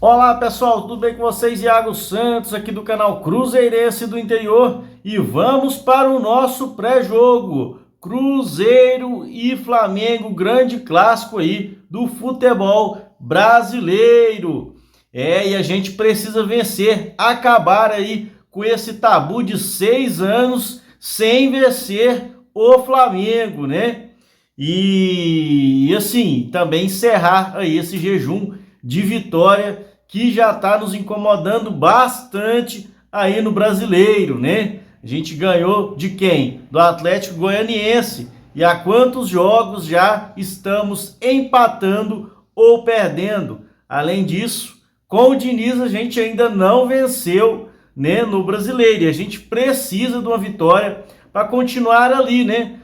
Olá pessoal, tudo bem com vocês? Iago Santos aqui do canal Cruzeirense do Interior e vamos para o nosso pré-jogo Cruzeiro e Flamengo, grande clássico aí do futebol brasileiro. E a gente precisa vencer, acabar aí com esse tabu de 6 anos sem vencer o Flamengo, né? E assim, também encerrar aí esse jejum de vitória que já está nos incomodando bastante aí no Brasileiro, né? A gente ganhou de quem? Do Atlético Goianiense. E há quantos jogos já estamos empatando ou perdendo? Além disso, com o Diniz a gente ainda não venceu, né, no Brasileiro. E a gente precisa de uma vitória para continuar ali, né?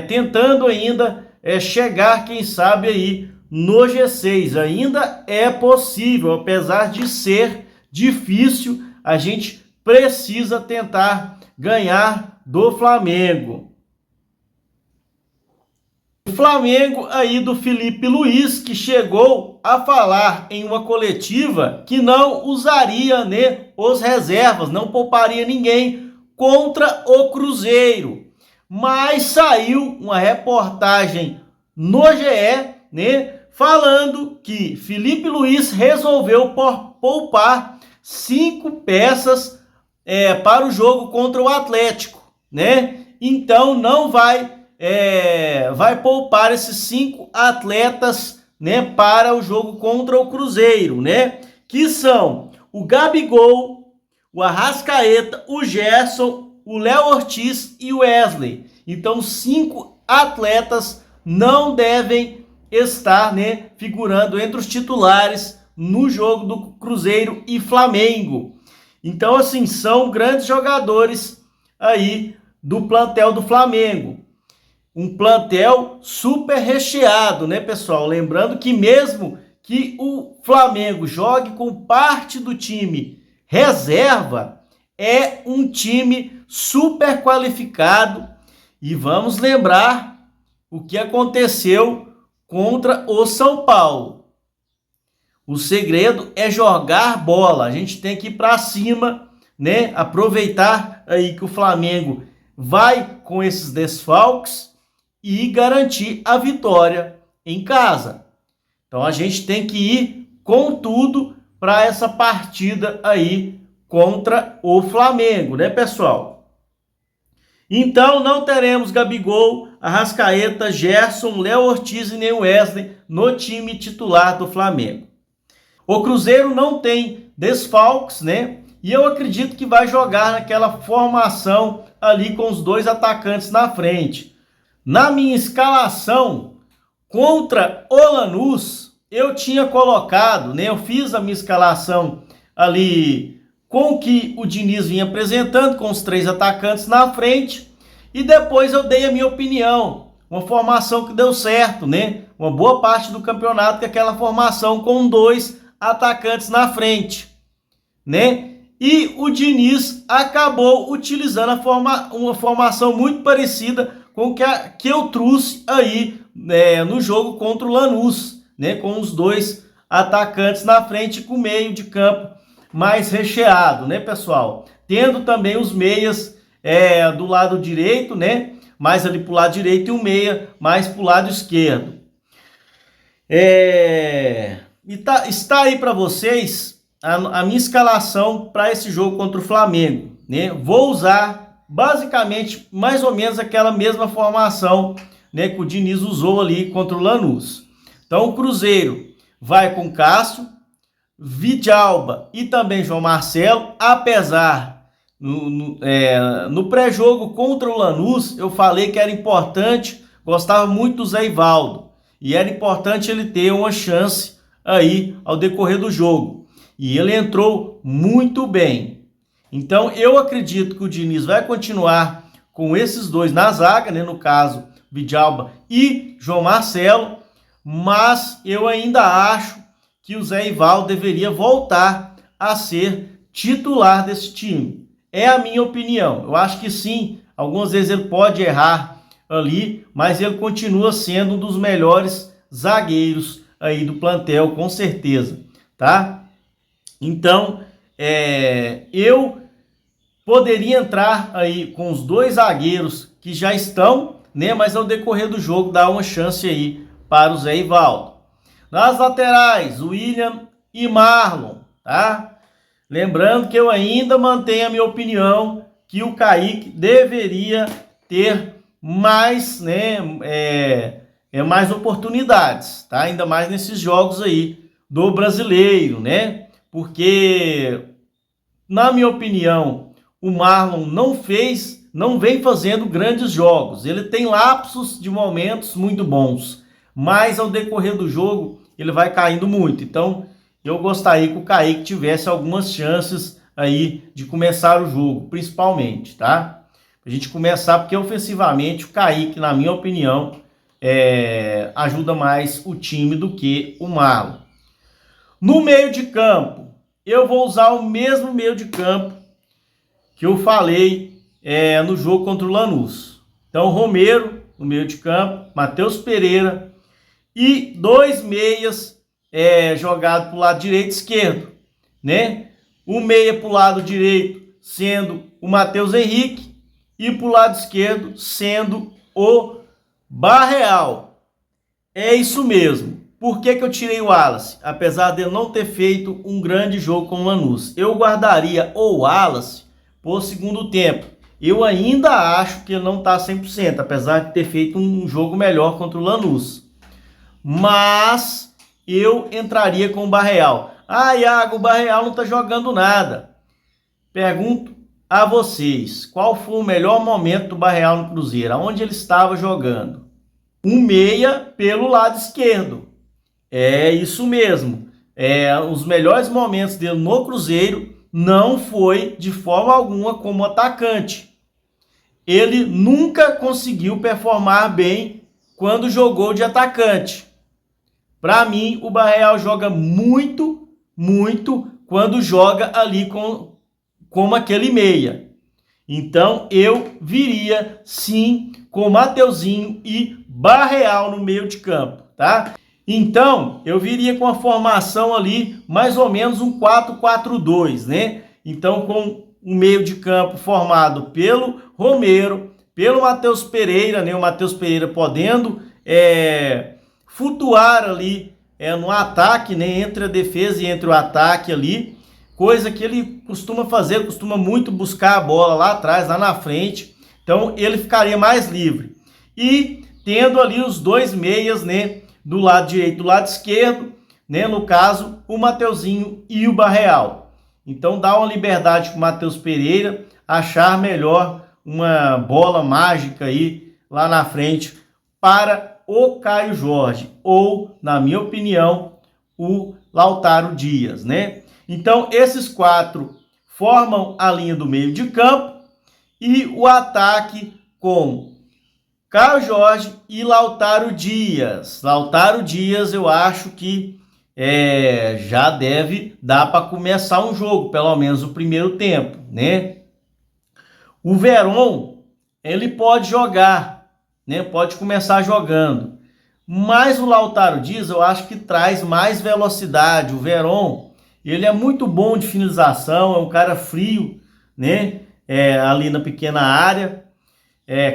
Tentando ainda chegar, quem sabe aí, no G6. Ainda é possível, apesar de ser difícil, a gente precisa tentar ganhar do Flamengo. O Flamengo aí do Felipe Luiz, que chegou a falar em uma coletiva que não usaria, né, os reservas, não pouparia ninguém contra o Cruzeiro. Mas saiu uma reportagem no GE, né, falando que Felipe Luiz resolveu poupar 5 peças para o jogo contra o Atlético, né? Então não vai poupar esses 5 atletas, né, para o jogo contra o Cruzeiro, né? Que são o Gabigol, o Arrascaeta, o Gerson, o Léo Ortiz e o Wesley. Então 5 atletas não devem estar, né, figurando entre os titulares no jogo do Cruzeiro e Flamengo. Então, assim, são grandes jogadores aí do plantel do Flamengo. Um plantel super recheado, né, pessoal? Lembrando que mesmo que o Flamengo jogue com parte do time reserva, é um time super qualificado. E vamos lembrar o que aconteceu contra o São Paulo. O segredo é jogar bola. A gente tem que ir para cima, né? Aproveitar aí que o Flamengo vai com esses desfalques e garantir a vitória em casa. Então a gente tem que ir com tudo para essa partida aí contra o Flamengo, né, pessoal? Então não teremos Gabigol, Arrascaeta, Gerson, Léo Ortiz e nem Wesley no time titular do Flamengo. O Cruzeiro não tem desfalques, né? E eu acredito que vai jogar naquela formação ali com os 2 atacantes na frente. Na minha escalação contra o Lanús, eu tinha colocado, né? Eu fiz a minha escalação ali com o que o Diniz vinha apresentando, com os 3 atacantes na frente, e depois eu dei a minha opinião, uma formação que deu certo, né? Uma boa parte do campeonato com aquela formação com 2 atacantes na frente, né? E o Diniz acabou utilizando uma formação muito parecida com que eu trouxe aí, né, no jogo contra o Lanús, né? Com os 2 atacantes na frente, com o meio de campo mais recheado, né, pessoal? Tendo também os meias do lado direito, né? Mais ali pro lado direito e o meia mais pro lado esquerdo. Está aí para vocês a minha escalação para esse jogo contra o Flamengo, né? Vou usar basicamente mais ou menos aquela mesma formação, né, que o Diniz usou ali contra o Lanús. Então o Cruzeiro vai com Cássio, Vidalba e também João Marcelo, apesar no pré-jogo contra o Lanús eu falei que era importante, gostava muito do Zé Ivaldo e era importante ele ter uma chance aí ao decorrer do jogo, e ele entrou muito bem. Então eu acredito que o Diniz vai continuar com esses 2 na zaga, né, no caso Vidalba e João Marcelo, mas eu ainda acho que o Zé Ivaldo deveria voltar a ser titular desse time. É a minha opinião. Eu acho que sim, algumas vezes ele pode errar ali, mas ele continua sendo um dos melhores zagueiros aí do plantel, com certeza, tá? Então, eu poderia entrar aí com os dois zagueiros que já estão, né? Mas ao decorrer do jogo dá uma chance aí para o Zé Ivaldo. Nas laterais, William e Marlon, tá? Lembrando que eu ainda mantenho a minha opinião que o Kaique deveria ter mais, né, mais oportunidades, tá? Ainda mais nesses jogos aí do Brasileiro, né? Porque, na minha opinião, o Marlon não vem fazendo grandes jogos. Ele tem lapsos de momentos muito bons, mas ao decorrer do jogo ele vai caindo muito. Então, eu gostaria que o Kaique tivesse algumas chances aí de começar o jogo, principalmente, tá? A gente começar, porque ofensivamente o Kaique, na minha opinião, ajuda mais o time do que o Marlon. No meio de campo, eu vou usar o mesmo meio de campo que eu falei no jogo contra o Lanús. Então, Romero no meio de campo, Matheus Pereira e dois meias jogados para o lado direito e esquerdo, né? O meia para o lado direito sendo o Matheus Henrique e para o lado esquerdo sendo o Barreal. É isso mesmo. Por que eu tirei o Wallace? Apesar de ele não ter feito um grande jogo com o Lanús. Eu guardaria o Wallace por segundo tempo. Eu ainda acho que ele não está 100%, apesar de ter feito um jogo melhor contra o Lanús. Mas eu entraria com o Barreal. Ah, Iago, o Barreal não está jogando nada. Pergunto a vocês, qual foi o melhor momento do Barreal no Cruzeiro? Aonde ele estava jogando? Um meia pelo lado esquerdo. É isso mesmo. Os melhores momentos dele no Cruzeiro não foi de forma alguma como atacante. Ele nunca conseguiu performar bem quando jogou de atacante. Para mim, o Barreal joga muito, muito quando joga ali como aquele meia. Então, eu viria sim com Mateuzinho e Barreal no meio de campo, tá? Então, eu viria com a formação ali, mais ou menos um 4-4-2, né? Então, com um meio de campo formado pelo Romero, pelo Matheus Pereira, né? O Matheus Pereira podendo flutuar ali no ataque, né? Entre a defesa e entre o ataque ali, coisa que ele costuma fazer, costuma muito buscar a bola lá atrás, lá na frente. Então, ele ficaria mais livre. E tendo ali os dois meias, né? Do lado direito e do lado esquerdo, né? No caso, o Mateuzinho e o Barreal. Então, dá uma liberdade para o Matheus Pereira achar melhor uma bola mágica aí lá na frente para o Caio Jorge. Ou, na minha opinião, o Lautaro Dias, né? Então, esses quatro formam a linha do meio de campo e o ataque com Caio Jorge e Lautaro Dias. Lautaro Dias, eu acho que já deve dar para começar um jogo, pelo menos o primeiro tempo, né? O Veron, ele pode jogar, né? Pode começar jogando. Mas o Lautaro Dias, eu acho que traz mais velocidade. O Veron, ele é muito bom de finalização, é um cara frio, né? Ali na pequena área.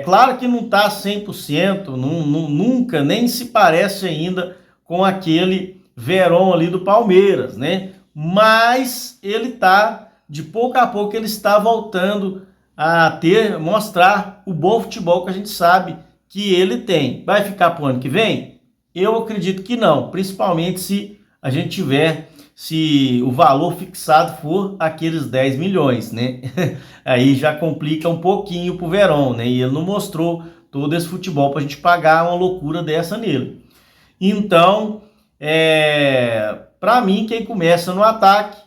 Claro que não está 100%, nunca, nem se parece ainda com aquele Veron ali do Palmeiras, né? Mas ele tá, de pouco a pouco, ele está voltando a mostrar o bom futebol que a gente sabe que ele tem. Vai ficar para o ano que vem? Eu acredito que não, principalmente se a gente tiver, se o valor fixado for aqueles 10 milhões, né? Aí já complica um pouquinho pro Veron, né? E ele não mostrou todo esse futebol pra gente pagar uma loucura dessa nele. Então, para mim, quem começa no ataque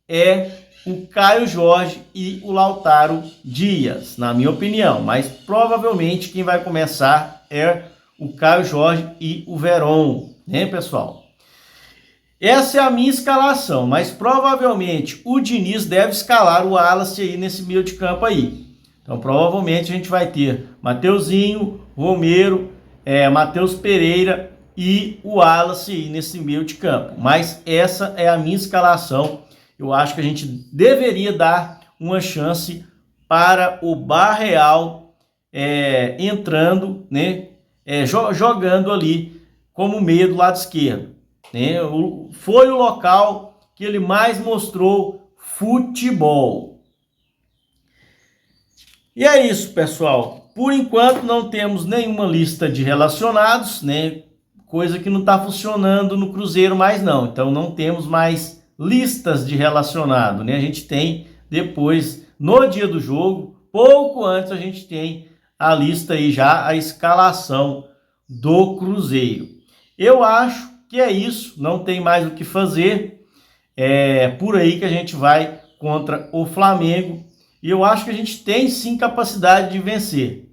é o Caio Jorge e o Lautaro Dias, na minha opinião. Mas provavelmente quem vai começar é o Caio Jorge e o Veron, né, pessoal? Essa é a minha escalação, mas provavelmente o Diniz deve escalar o Wallace aí nesse meio de campo aí. Então provavelmente a gente vai ter Mateuzinho, Romero, Matheus Pereira e o Wallace aí nesse meio de campo. Mas essa é a minha escalação eu acho que a gente deveria dar uma chance para o Barreal entrando, né, jogando ali como meia do lado esquerdo. Né? Foi o local que ele mais mostrou futebol. E é isso, pessoal. Por enquanto não temos nenhuma lista de relacionados, né? Coisa que não está funcionando no Cruzeiro mais não. Então não temos mais listas de relacionado, né? A gente tem depois, no dia do jogo, pouco antes a gente tem a lista aí já, a escalação do Cruzeiro. Eu acho que é isso, não tem mais o que fazer. É por aí que a gente vai contra o Flamengo. E eu acho que a gente tem sim capacidade de vencer.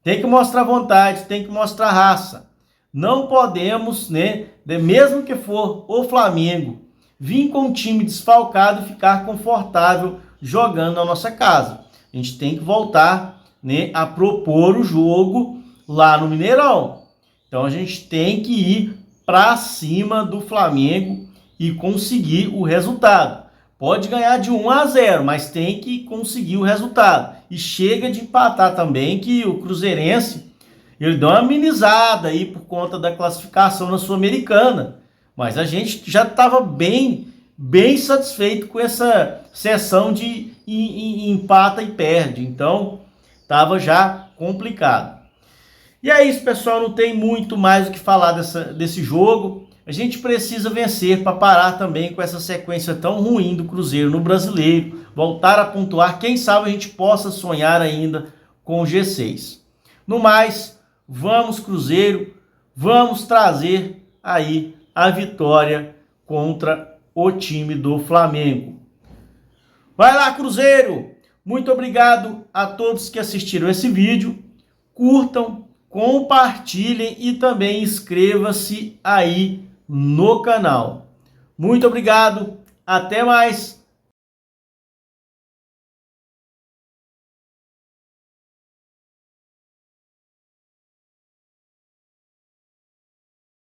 Tem que mostrar vontade, tem que mostrar raça. Não podemos, né, mesmo que for o Flamengo, vir com um time desfalcado e ficar confortável jogando na nossa casa. A gente tem que voltar, né, a propor o jogo lá no Mineirão. Então a gente tem que ir para cima do Flamengo e conseguir o resultado. Pode ganhar de 1-0, mas tem que conseguir o resultado. E chega de empatar também, que o Cruzeirense, ele deu uma amenizada aí por conta da classificação na Sul-Americana. Mas a gente já estava bem satisfeito com essa sessão de empata e perde. Então, estava já complicado. E é isso, pessoal. Não tem muito mais o que falar desse jogo. A gente precisa vencer para parar também com essa sequência tão ruim do Cruzeiro no Brasileiro, voltar a pontuar, quem sabe a gente possa sonhar ainda com o G6. No mais, vamos Cruzeiro, vamos trazer aí a vitória contra o time do Flamengo. Vai lá, Cruzeiro! Muito obrigado a todos que assistiram esse vídeo. Curtam, compartilhem e também inscreva-se aí no canal. Muito obrigado, até mais.